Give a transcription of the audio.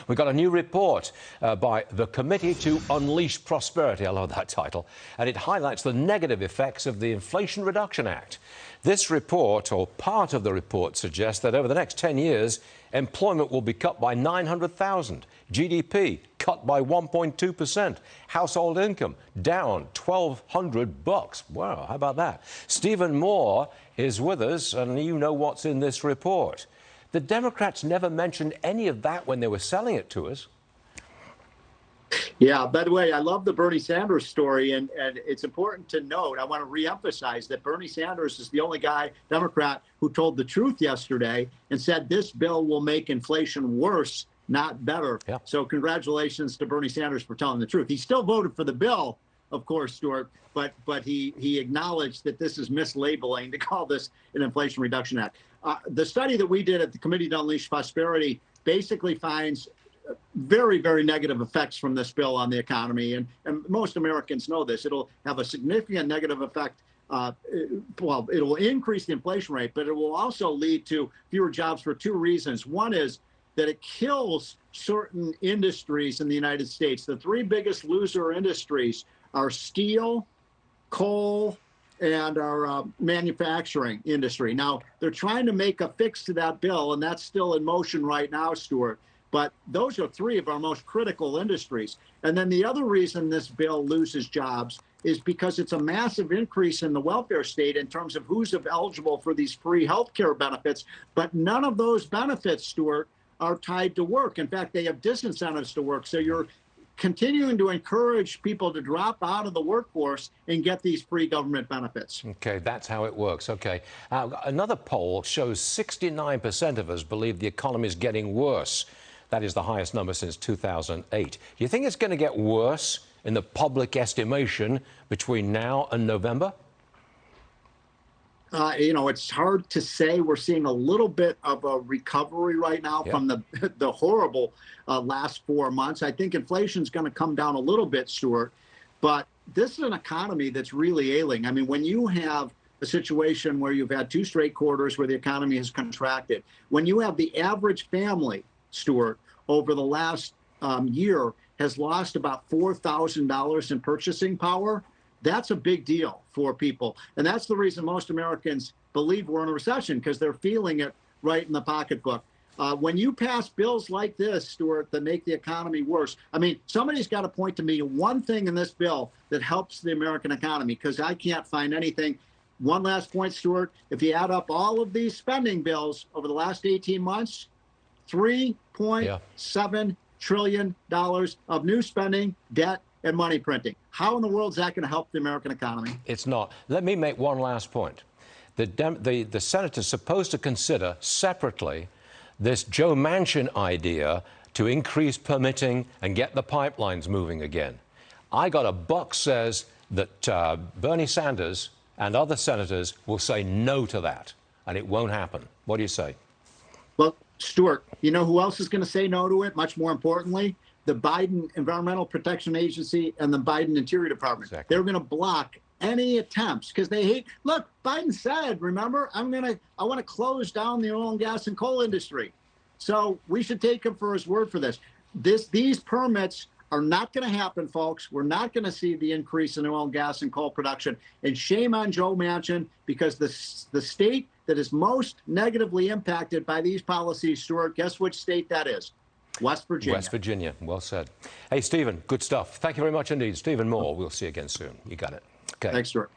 We got a new report by the Committee to Unleash Prosperity. I love that title. And it highlights the negative effects of the Inflation Reduction Act. This report, or part of the report, suggests that over the next 10 years, employment will be cut by 900,000, GDP cut by 1.2%, household income down $1,200. Wow, how about that? Stephen Moore is with us, and you know what's in this report. The Democrats never mentioned any of that when they were selling it to us. Yeah, by the way, I love the Bernie Sanders story, and it's important to note, I want to reemphasize that Bernie Sanders is the only Democrat, who told the truth yesterday and said this bill will make inflation worse, not better. Yeah. So congratulations to Bernie Sanders for telling the truth. He still voted for the bill, of course, Stuart, but he acknowledged that this is mislabeling to call this an Inflation Reduction Act. The study that we did at the Committee to Unleash Prosperity basically finds very, very negative effects from this bill on the economy. And most Americans know this. It'll have a significant negative effect. Well, it'll increase the inflation rate, but it will also lead to fewer jobs for two reasons. One is that it kills certain industries in the United States. The three biggest loser industries are steel, coal, and our manufacturing industry. Now, they're trying to make a fix to that bill, and that's still in motion right now, Stuart. But those are three of our most critical industries. And then the other reason this bill loses jobs is because it's a massive increase in the welfare state in terms of who's eligible for these free health care benefits. But none of those benefits, Stuart, are tied to work. In fact, they have disincentives to work. So you're continuing to encourage people to drop out of the workforce and get these free government benefits. Okay, that's how it works. Okay. Another poll shows 69% of us believe the economy is getting worse. That is the highest number since 2008. Do you think it's going to get worse in the public estimation between now and November? It's hard to say. We're seeing a little bit of a recovery right now from the horrible last 4 months. I think inflation is going to come down a little bit, Stuart, but this is an economy that's really ailing. I mean, when you have a situation where you've had two straight quarters where the economy has contracted, when you have the average family, Stuart, over the last year has lost about $4,000 in purchasing power, that's a big deal for people. And that's the reason most Americans believe we're in a recession, because they're feeling it right in the pocketbook. When you pass bills like this, Stuart, that make the economy worse, I mean, somebody's got to point to me one thing in this bill that helps the American economy, because I can't find anything. One last point, Stuart, if you add up all of these spending bills over the last 18 months, $3.7 trillion of new spending, debt, and money printing. How in the world is that going to help the American economy? It's not. Let me make one last point. The Senator's supposed to consider separately this Joe Manchin idea to increase permitting and get the pipelines moving again. I got a buck says that Bernie Sanders and other senators will say no to that, and it won't happen. What do you say? Well, Stuart, you know who else is going to say no to it? Much more importantly, the Biden Environmental Protection Agency and the Biden Interior Department. Exactly. They're going to block any attempts because they hate. Look, Biden said, remember, I want to close down the oil and gas and coal industry. So we should take him for his word for this. These permits are not going to happen, folks. We're not going to see the increase in oil and gas and coal production. And shame on Joe Manchin, because the state that is most negatively impacted by these policies, Stuart, guess which state that is? West Virginia. West Virginia. Well said. Hey, Stephen, good stuff. Thank you very much indeed. Stephen Moore. We'll see you again soon. You got it. Okay. Thanks, Stuart.